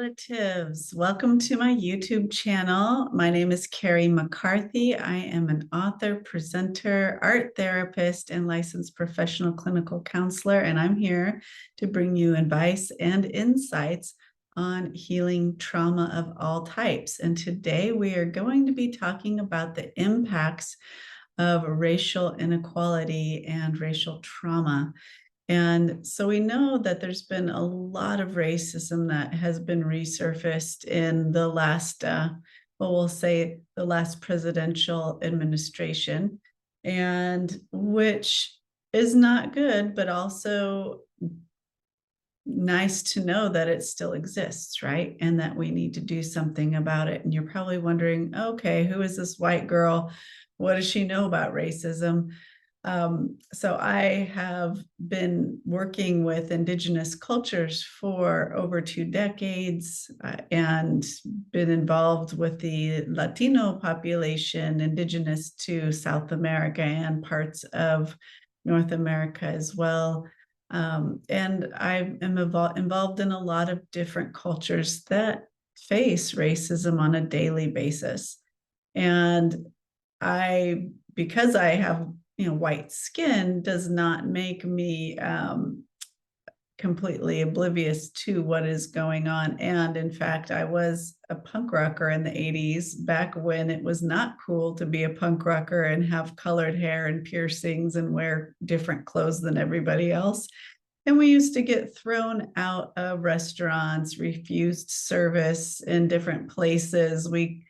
relatives. Welcome to my YouTube channel. My name is Carrie McCarthy. I am an author, presenter, art therapist, and licensed professional clinical counselor, and I'm here to bring you advice and insights on healing trauma of all types. And today we are going to be talking about the impacts of racial inequality and racial trauma. And so we know that there's been a lot of racism that has been resurfaced in the last, we'll say the last presidential administration, and which is not good, but also nice to know that it still exists, right? And that we need to do something about it. And you're probably wondering, okay, who is this white girl? What does she know about racism? So I have been working with Indigenous cultures for over 2 decades and been involved with the Latino population, Indigenous to South America and parts of North America as well. And I am involved in a lot of different cultures that face racism on a daily basis. And because I have white skin does not make me completely oblivious to what is going on. And in fact, I was a punk rocker in the 80s, back when it was not cool to be a punk rocker and have colored hair and piercings and wear different clothes than everybody else. And we used to get thrown out of restaurants, refused service in different places. We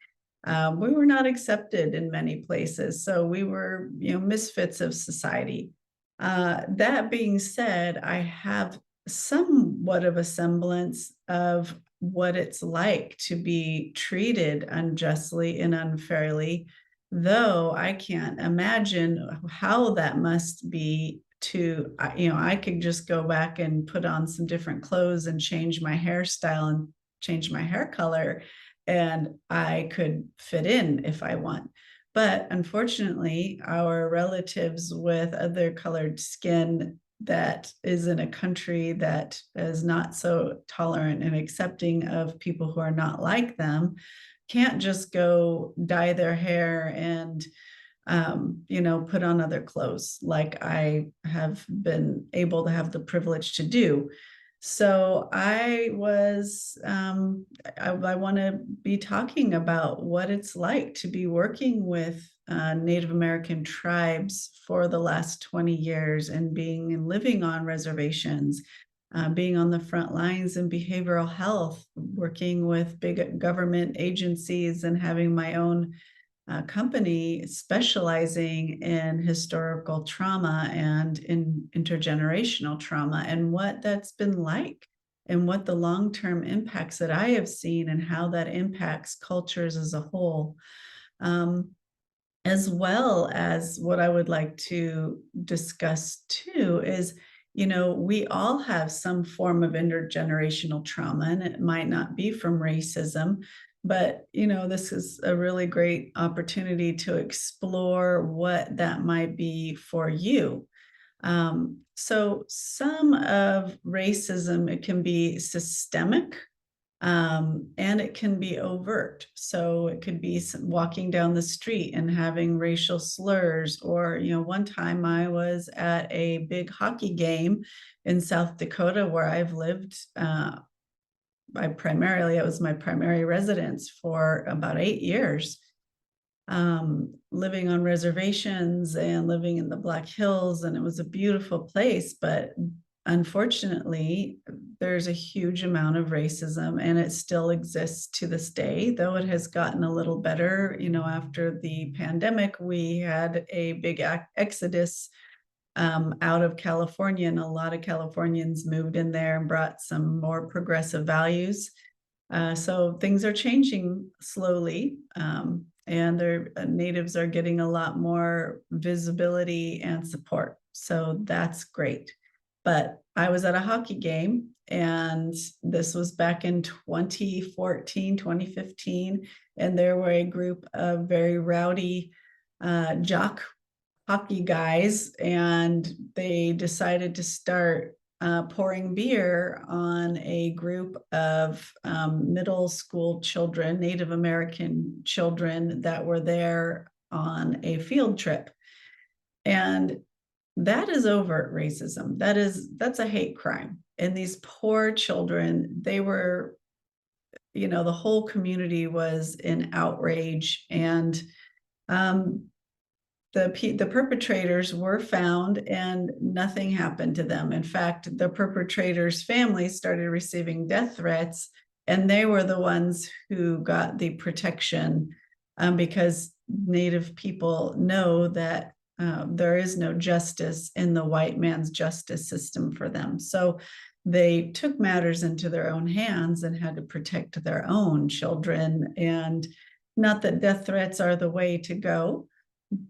were not accepted in many places, so we were, misfits of society. That being said, I have somewhat of a semblance of what it's like to be treated unjustly and unfairly, though I can't imagine how that must be I could just go back and put on some different clothes and change my hairstyle and change my hair color, and I could fit in if I want. But unfortunately, our relatives with other colored skin that is in a country that is not so tolerant and accepting of people who are not like them can't just go dye their hair and put on other clothes like I have been able to have the privilege to do. So I want to be talking about what it's like to be working with Native American tribes for the last 20 years and being and living on reservations, being on the front lines in behavioral health, working with big government agencies and having my own company specializing in historical trauma and in intergenerational trauma, and what that's been like and what the long-term impacts that I have seen and how that impacts cultures as a whole. As well as what I would like to discuss too is, we all have some form of intergenerational trauma, and it might not be from racism, but, this is a really great opportunity to explore what that might be for you. So some of racism, it can be systemic, and it can be overt. So it could be walking down the street and having racial slurs, or, one time I was at a big hockey game in South Dakota where I've lived. It was my primary residence for about 8 years, living on reservations and living in the Black Hills. And it was a beautiful place, but unfortunately, there's a huge amount of racism, and it still exists to this day, though it has gotten a little better. After the pandemic, we had a big exodus out of California, and a lot of Californians moved in there and brought some more progressive values. So things are changing slowly, and their natives are getting a lot more visibility and support. So that's great. But I was at a hockey game, and this was back in 2014, 2015, and there were a group of very rowdy jock hockey guys, and they decided to start pouring beer on a group of middle school children, Native American children that were there on a field trip. And that is overt racism. That's a hate crime. And these poor children, they were, the whole community was in outrage, and the perpetrators were found and nothing happened to them. In fact, the perpetrators' families started receiving death threats, and they were the ones who got the protection, because Native people know that there is no justice in the white man's justice system for them. So they took matters into their own hands and had to protect their own children. And not that death threats are the way to go,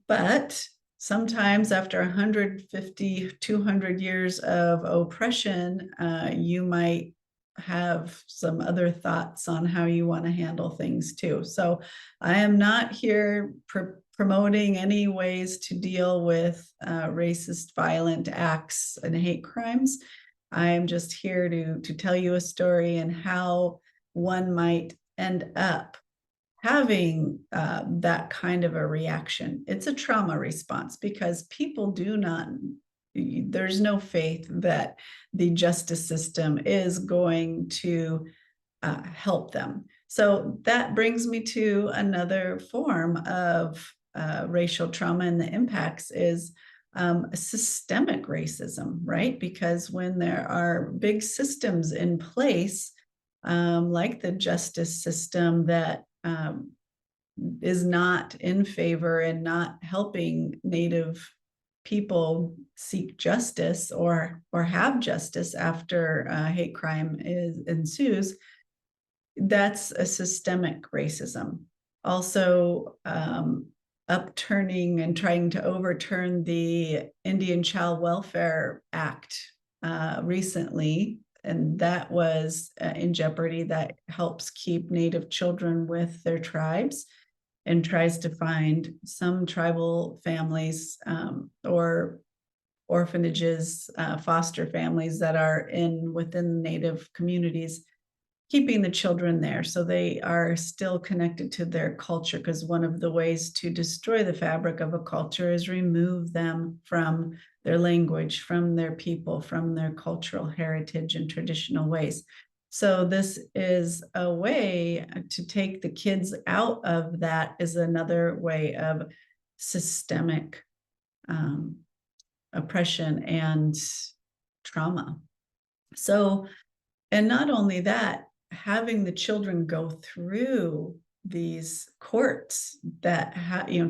but sometimes after 150, 200 years of oppression, you might have some other thoughts on how you want to handle things too. So I am not here promoting any ways to deal with racist, violent acts and hate crimes. I am just here to tell you a story and how one might end up having that kind of a reaction. It's a trauma response because people there's no faith that the justice system is going to help them. So that brings me to another form of racial trauma, and the impacts is systemic racism, right? Because when there are big systems in place, like the justice system that is not in favor and not helping Native people seek justice or have justice after hate crime ensues, that's a systemic racism. Also, upturning and trying to overturn the Indian Child Welfare Act recently, and that was in jeopardy. That helps keep Native children with their tribes and tries to find some tribal families or orphanages, foster families that are within Native communities, keeping the children there so they are still connected to their culture, because one of the ways to destroy the fabric of a culture is remove them from their language, from their people, from their cultural heritage and traditional ways. So this is a way to take the kids out of that, is another way of systemic oppression and trauma. So, and not only that, having the children go through these courts that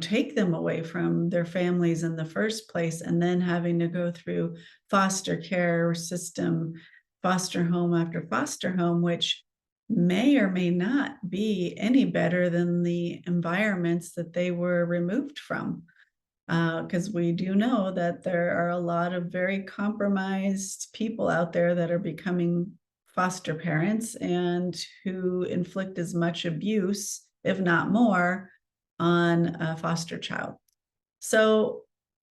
take them away from their families in the first place, and then having to go through foster care system, foster home after foster home, which may or may not be any better than the environments that they were removed from. Because we do know that there are a lot of very compromised people out there that are becoming foster parents and who inflict as much abuse, if not more, on a foster child. So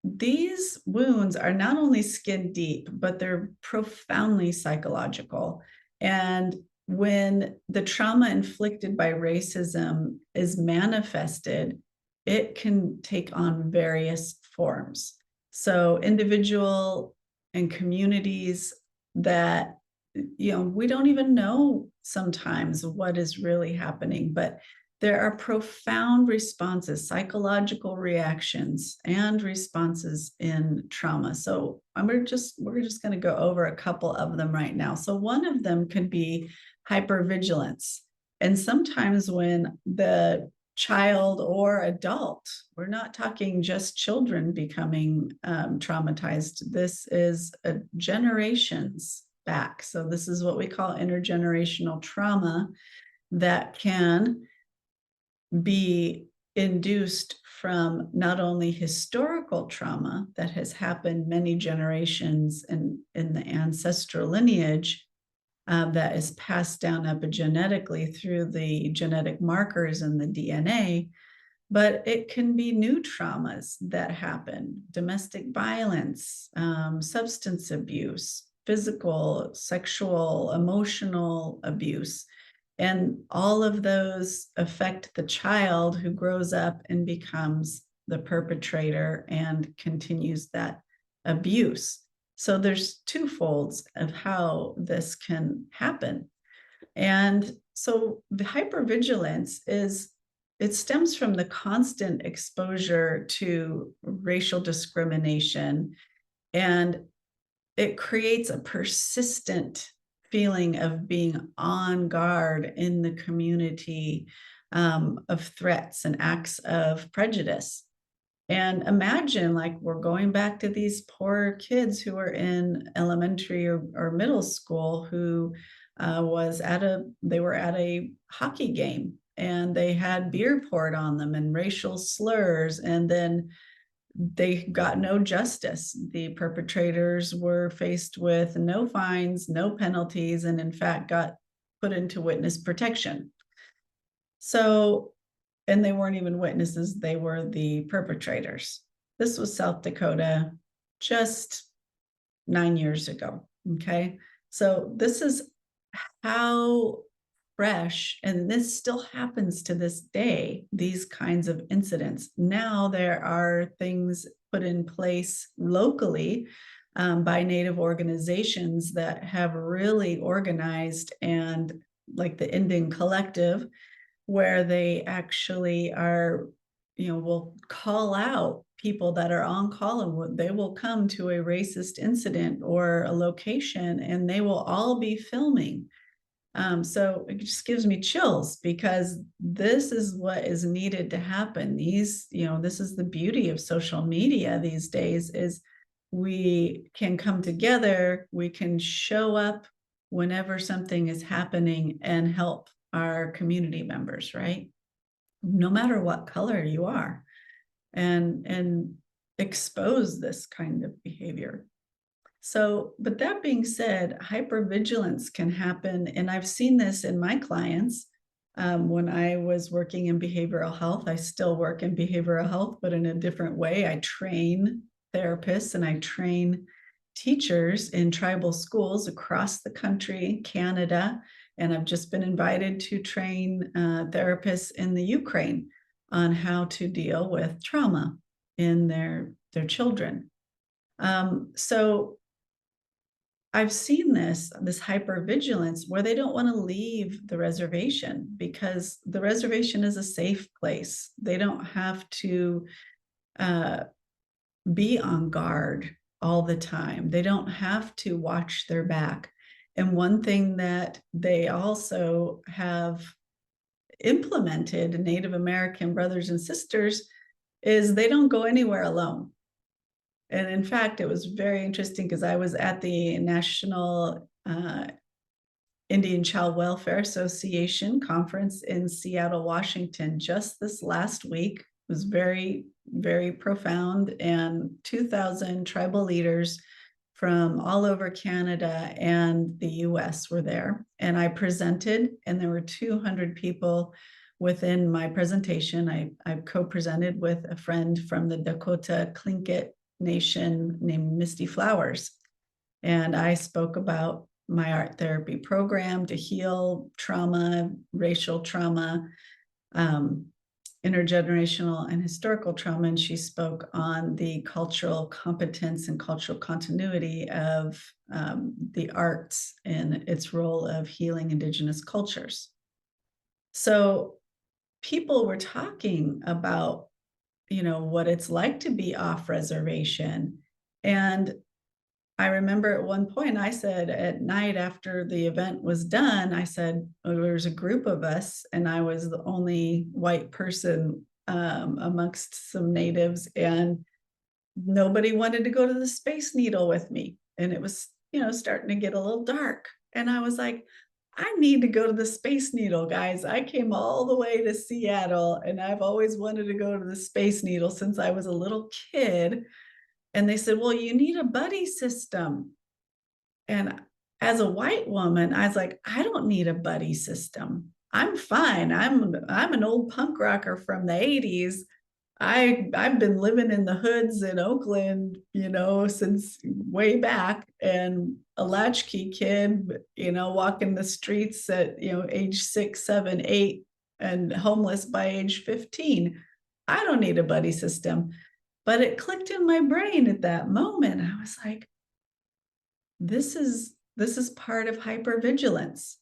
these wounds are not only skin deep, but they're profoundly psychological. And when the trauma inflicted by racism is manifested, it can take on various forms. So individual and communities that, we don't even know sometimes what is really happening, but there are profound responses, psychological reactions, and responses in trauma. So we're just going to go over a couple of them right now. So one of them could be hypervigilance. And sometimes when the child or adult, we're not talking just children becoming traumatized. This is generations back. So this is what we call intergenerational trauma that can be induced from not only historical trauma that has happened many generations in the ancestral lineage, that is passed down epigenetically through the genetic markers in the DNA, but it can be new traumas that happen: domestic violence, substance abuse, physical, sexual, emotional abuse. And all of those affect the child who grows up and becomes the perpetrator and continues that abuse. So there's two folds of how this can happen. And so the hypervigilance it stems from the constant exposure to racial discrimination, and it creates a persistent feeling of being on guard in the community, of threats and acts of prejudice. And imagine, like, we're going back to these poor kids who are in elementary or middle school who they were at a hockey game and they had beer poured on them and racial slurs, and then they got no justice. The perpetrators were faced with no fines, no penalties, and in fact got put into witness protection. So, and they weren't even witnesses, they were the perpetrators. This was South Dakota just 9 years ago. Okay. So this is how fresh, and this still happens to this day, these kinds of incidents. Now there are things put in place locally, by Native organizations that have really organized, and like the Indian Collective, where they actually are, will call out people that are on call, and they will come to a racist incident or a location and they will all be filming. So it just gives me chills, because this is what is needed to happen. This is the beauty of social media these days, is we can come together, we can show up whenever something is happening and help our community members, right? No matter what color you are, and expose this kind of behavior. So, but that being said, hypervigilance can happen, and I've seen this in my clients. When I was working in behavioral health, I still work in behavioral health, but in a different way. I train therapists and I train teachers in tribal schools across the country, Canada, and I've just been invited to train therapists in the Ukraine on how to deal with trauma in their children. So I've seen this hypervigilance where they don't want to leave the reservation, because the reservation is a safe place. They don't have to be on guard all the time. They don't have to watch their back. And one thing that they also have implemented, Native American brothers and sisters, is they don't go anywhere alone. And in fact, it was very interesting because I was at the National Indian Child Welfare Association conference in Seattle, Washington, just this last week. It was very, very profound, and 2,000 tribal leaders from all over Canada and the US were there. And I presented, and there were 200 people within my presentation. I co-presented with a friend from the Dakota Tlingit Nation named Misty Flowers. And I spoke about my art therapy program to heal trauma, racial trauma, intergenerational and historical trauma. And she spoke on the cultural competence and cultural continuity of the arts and its role of healing Indigenous cultures. So people were talking about, what it's like to be off reservation. And I remember at one point I said, at night after the event was done, I said, there was a group of us and I was the only white person amongst some natives, and nobody wanted to go to the Space Needle with me. And it was, starting to get a little dark. And I was like, I need to go to the Space Needle, guys. I came all the way to Seattle and I've always wanted to go to the Space Needle since I was a little kid. And they said, well, you need a buddy system. And as a white woman, I was like, I don't need a buddy system. I'm fine. I'm an old punk rocker from the 80s. I've been living in the hoods in Oakland, since way back, and a latchkey kid, walking the streets at, age 6, 7, 8, and homeless by age 15. I don't need a buddy system. But it clicked in my brain at that moment. I was like, this is part of hypervigilance.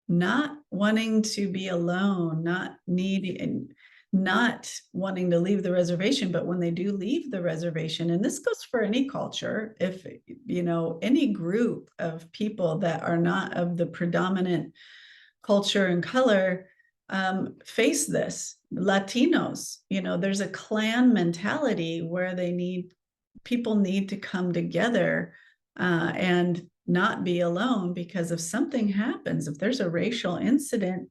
Not wanting to be alone, not needing, not wanting to leave the reservation, but when they do leave the reservation, and this goes for any culture, if any group of people that are not of the predominant culture and color face this. Latinos, there's a clan mentality where people need to come together and not be alone, because if something happens, if there's a racial incident,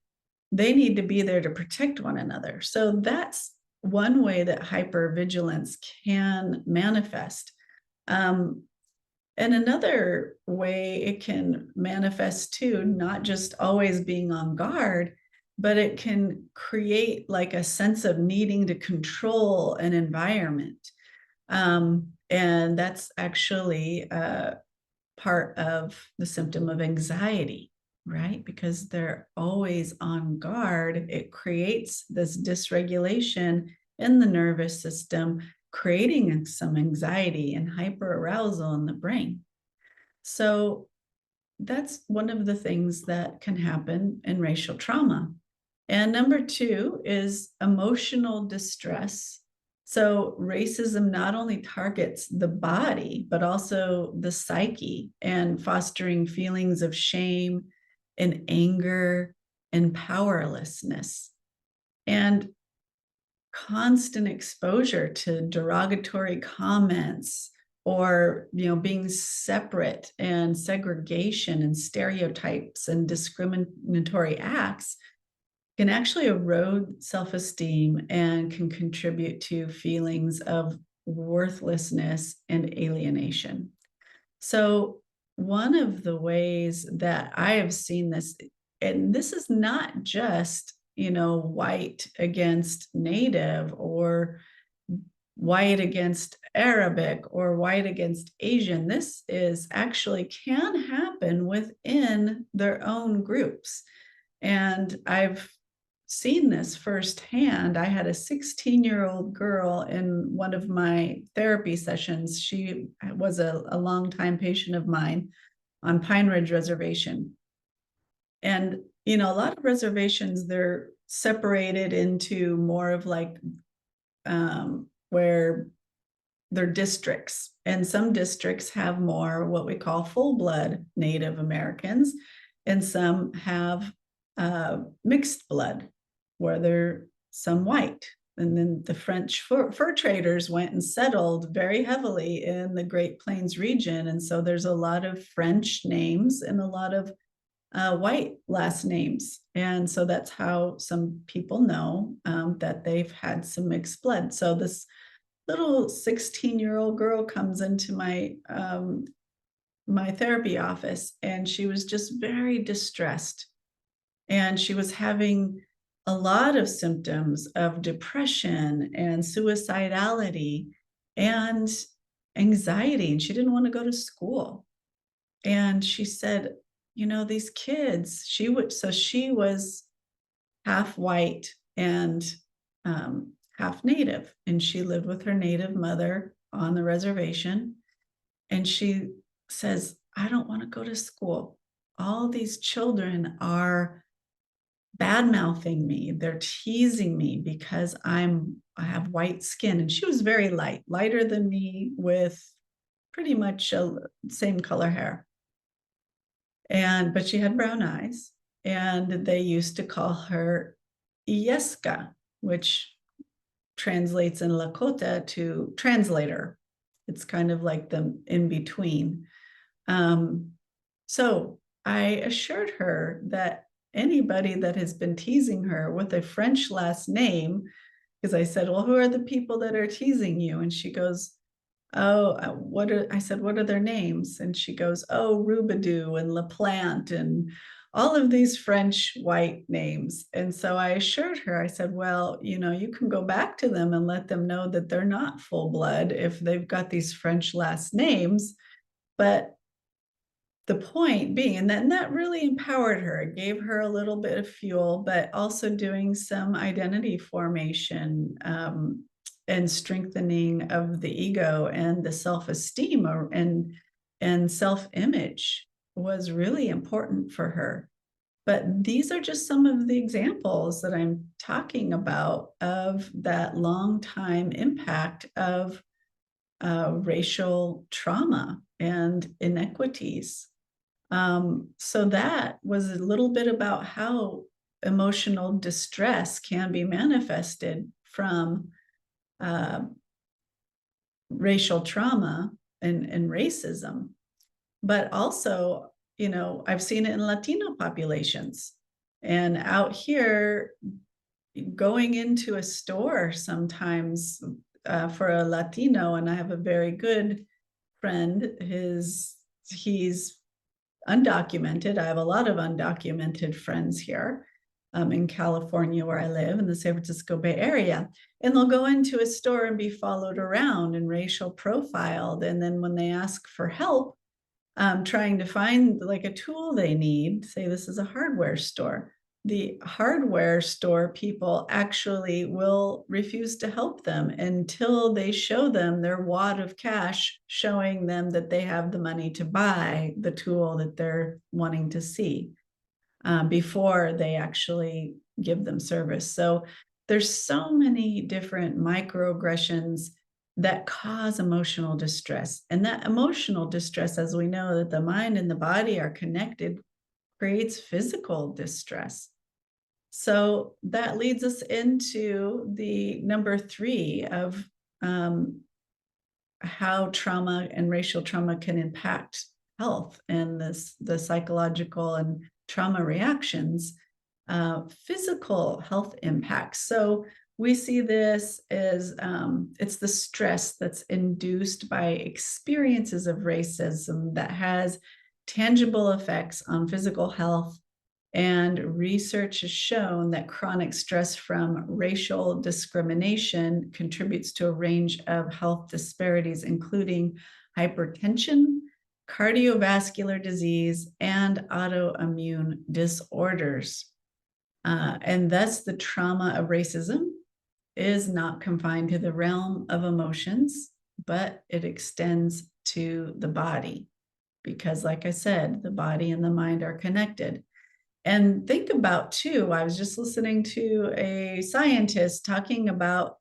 they need to be there to protect one another. So that's one way that hypervigilance can manifest. And another way it can manifest too, not just always being on guard, but it can create like a sense of needing to control an environment. And that's actually part of the symptom of anxiety, right? Because they're always on guard. It creates this dysregulation in the nervous system, creating some anxiety and hyperarousal in the brain. So that's one of the things that can happen in racial trauma. And number 2 is emotional distress. So racism not only targets the body, but also the psyche, and fostering feelings of shame and anger and powerlessness. And constant exposure to derogatory comments, or being separate, and segregation and stereotypes and discriminatory acts can actually erode self-esteem and can contribute to feelings of worthlessness and alienation. So one of the ways that I have seen this, and this is not just, white against Native, or white against Arabic, or white against Asian. This is actually can happen within their own groups. And I've seen this firsthand. I had a 16-year-old girl in one of my therapy sessions. She was a longtime patient of mine on Pine Ridge Reservation. And, a lot of reservations, they're separated into more of like where they're districts. And some districts have more what we call full-blood Native Americans, and some have mixed blood, where they're some white. And then the French fur traders went and settled very heavily in the Great Plains region. And so there's a lot of French names and a lot of white last names. And so that's how some people know that they've had some mixed blood. So this little 16-year-old girl comes into my my therapy office, and she was just very distressed. And she was having a lot of symptoms of depression and suicidality and anxiety, and she didn't want to go to school. And she said, these kids, she was half white and half Native, and she lived with her Native mother on the reservation. And she says, I don't want to go to school. All these children are bad mouthing me. They're teasing me because I have white skin. And she was very lighter than me, with pretty much same color hair. But she had brown eyes, and they used to call her Ieska, which translates in Lakota to translator. It's kind of like the in between. So I assured her that anybody that has been teasing her with a French last name, because I said, well, who are the people that are teasing you? And she goes, oh, I said, what are their names? And she goes, oh, Rubidou and LaPlante and all of these French white names. And so I assured her, I said, well, you can go back to them and let them know that they're not full blood if they've got these French last names. But the point being, and that really empowered her. It gave her a little bit of fuel, but also doing some identity formation and strengthening of the ego and the self-esteem and self-image was really important for her. But these are just some of the examples that I'm talking about of that long time impact of racial trauma and inequities. So that was a little bit about how emotional distress can be manifested from racial trauma and racism. But also, I've seen it in Latino populations. And out here, going into a store sometimes for a Latino, and I have a very good friend, he's undocumented. I have a lot of undocumented friends here in California, where I live in the San Francisco Bay Area. And they'll go into a store and be followed around and racial profiled. And then when they ask for help, trying to find like a tool they need, say this is a hardware store, the hardware store people actually will refuse to help them until they show them their wad of cash, showing them that they have the money to buy the tool that they're wanting to see before they actually give them service. So there's so many different microaggressions that cause emotional distress. And that emotional distress, as we know that the mind and the body are connected, creates physical distress. So that leads us into the number 3 of how trauma and racial trauma can impact health and the psychological and trauma reactions, physical health impacts. So we see this as it's the stress that's induced by experiences of racism that has tangible effects on physical health. And research has shown that chronic stress from racial discrimination contributes to a range of health disparities, including hypertension, cardiovascular disease, and autoimmune disorders. And thus, the trauma of racism is not confined to the realm of emotions, but it extends to the body. Because, like I said, the body and the mind are connected. And think about, too, I was just listening to a scientist talking about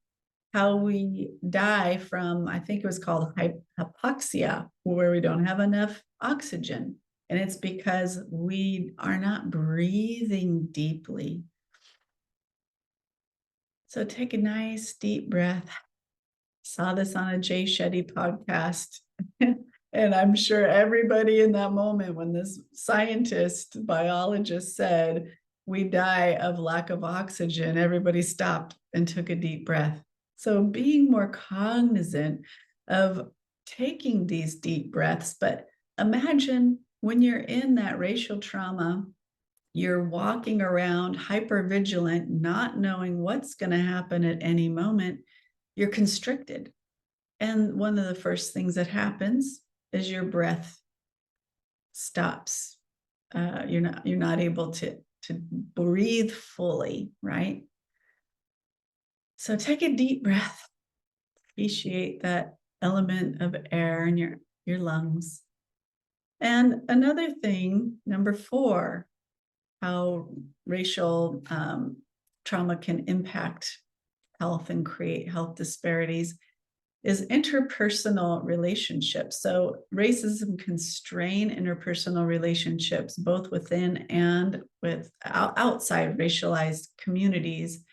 how we die from, I think it was called hypoxia, where we don't have enough oxygen. And it's because we are not breathing deeply. So take a nice deep breath. Saw this on a Jay Shetty podcast. And I'm sure everybody in that moment when this scientist, biologist said, we die of lack of oxygen, everybody stopped and took a deep breath. So being more cognizant of taking these deep breaths, but imagine when you're in that racial trauma, you're walking around hypervigilant, not knowing what's going to happen at any moment. You're constricted. And one of the first things that happens is your breath stops. You're not able to breathe fully, right? So take a deep breath. Appreciate that element of air in your lungs. And another thing, number 4, how racial trauma can impact health and create health disparities, is interpersonal relationships. So racism can strain interpersonal relationships, both within and with outside racialized communities.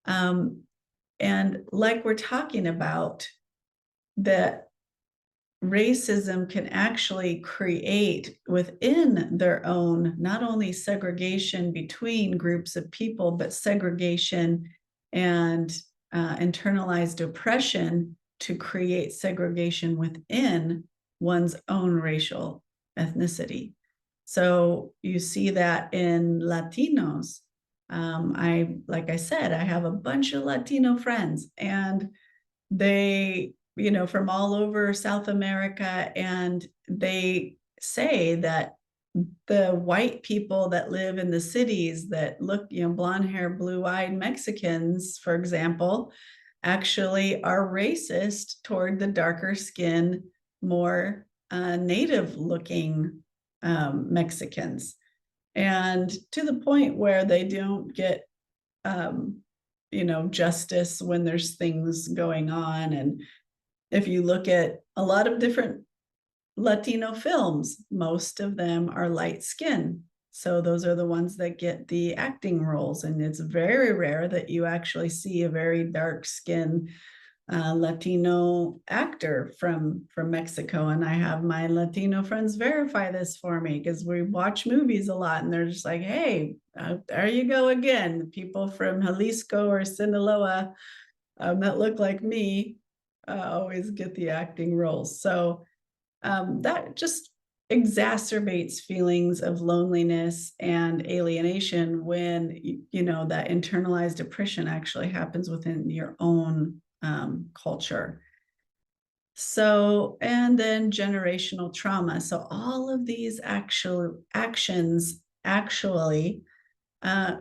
And like we're talking about, that racism can actually create within their own, not only segregation between groups of people, but segregation and internalized oppression to create segregation within one's own racial ethnicity. So you see that in Latinos. Like I said, I have a bunch of Latino friends, and they, from all over South America, and they say that the white people that live in the cities that look, blonde hair, blue-eyed Mexicans, for example, actually are racist toward the darker skin, more native looking Mexicans. And to the point where they don't get justice when there's things going on. And if you look at a lot of different Latino films, most of them are light skin. So those are the ones that get the acting roles. And it's very rare that you actually see a very dark skin Latino actor from Mexico. And I have my Latino friends verify this for me, because we watch movies a lot, and they're just like, hey, there you go again. People from Jalisco or Sinaloa that look like me always get the acting roles. So that just exacerbates feelings of loneliness and alienation when that internalized oppression actually happens within your own culture. So, and then generational trauma. So all of these actual actions actually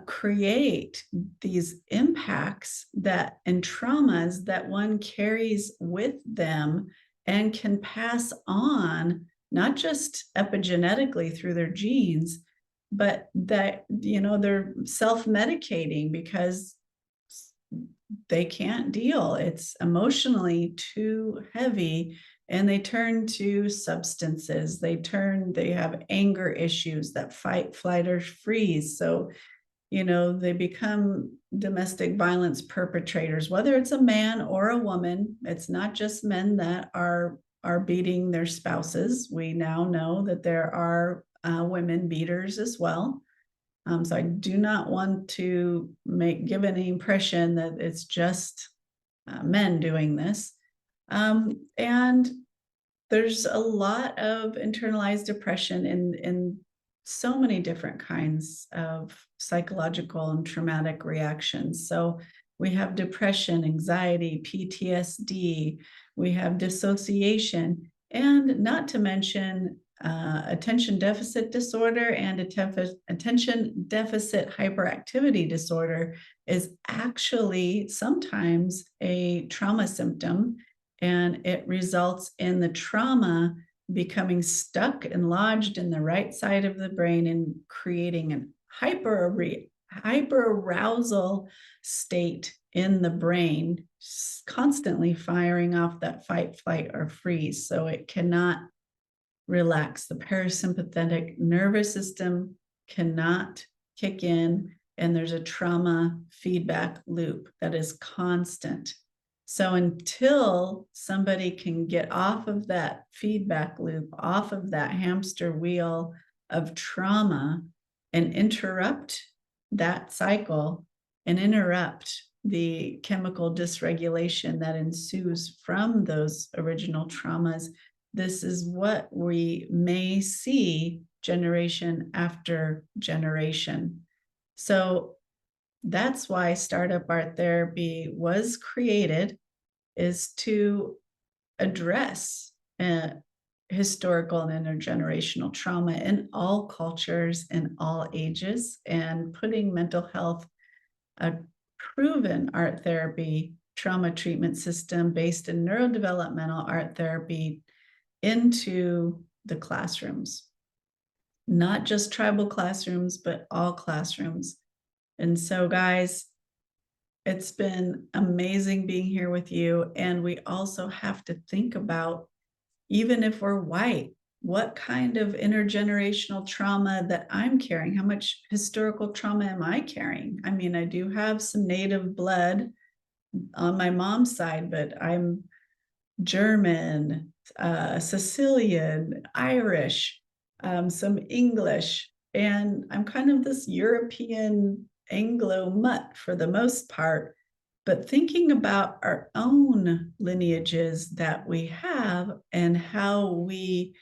create these impacts and traumas that one carries with them and can pass on, not just epigenetically through their genes, but that, they're self-medicating because they can't deal. It's emotionally too heavy, and they turn to substances. They have anger issues, that fight, flight, or freeze. So, they become domestic violence perpetrators, whether it's a man or a woman. It's not just men that are beating their spouses. We now know that there are women beaters as well. So I do not want to give any impression that it's just men doing this. And there's a lot of internalized depression in so many different kinds of psychological and traumatic reactions. So we have depression, anxiety, PTSD, we have dissociation, and not to mention attention deficit disorder and attention deficit hyperactivity disorder is actually sometimes a trauma symptom, and it results in the trauma becoming stuck and lodged in the right side of the brain and creating an hyperarousal state in the brain, constantly firing off that fight, flight, or freeze. So it cannot relax. The parasympathetic nervous system cannot kick in, and there's a trauma feedback loop that is constant. So until somebody can get off of that feedback loop, off of that hamster wheel of trauma, and interrupt that cycle and interrupt the chemical dysregulation that ensues from those original traumas, this is what we may see generation after generation. So that's why Startup Art Therapy was created, is to address historical and intergenerational trauma in all cultures and all ages, and putting mental health, a proven art therapy trauma treatment system based in neurodevelopmental art therapy, into the classrooms, not just tribal classrooms, but all classrooms. And so, guys, it's been amazing being here with you. And we also have to think about, even if we're white, what kind of intergenerational trauma that I'm carrying? How much historical trauma am I carrying? I mean, I do have some native blood on my mom's side, but I'm German, Sicilian, Irish, some English, and I'm kind of this European Anglo mutt for the most part. But thinking about our own lineages that we have and how we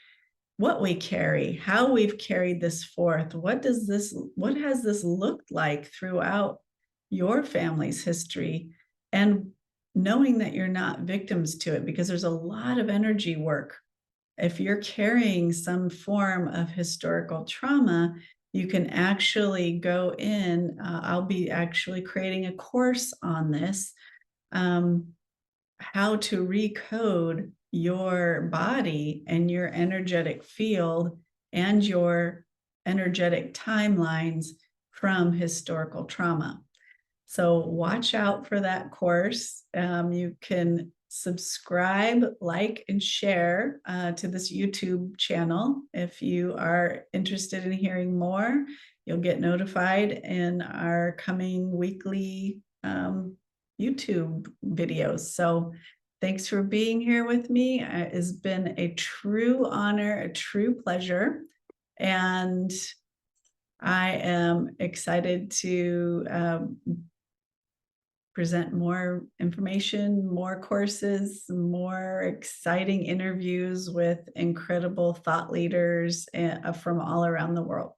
what we carry, how we've carried this forth. What has this looked like throughout your family's history? And knowing that you're not victims to it, because there's a lot of energy work. If you're carrying some form of historical trauma, you can actually go in. I'll be actually creating a course on this, how to recode your body and your energetic field and your energetic timelines from historical trauma. So watch out for that course. You can subscribe, like, and share to this YouTube channel. If you are interested in hearing more, you'll get notified in our coming weekly YouTube videos. So thanks for being here with me. It's been a true honor, a true pleasure. And I am excited to present more information, more courses, more exciting interviews with incredible thought leaders from all around the world.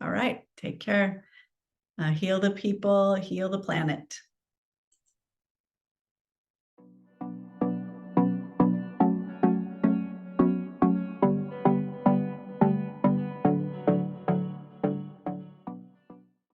All right, take care. Heal the people, heal the planet.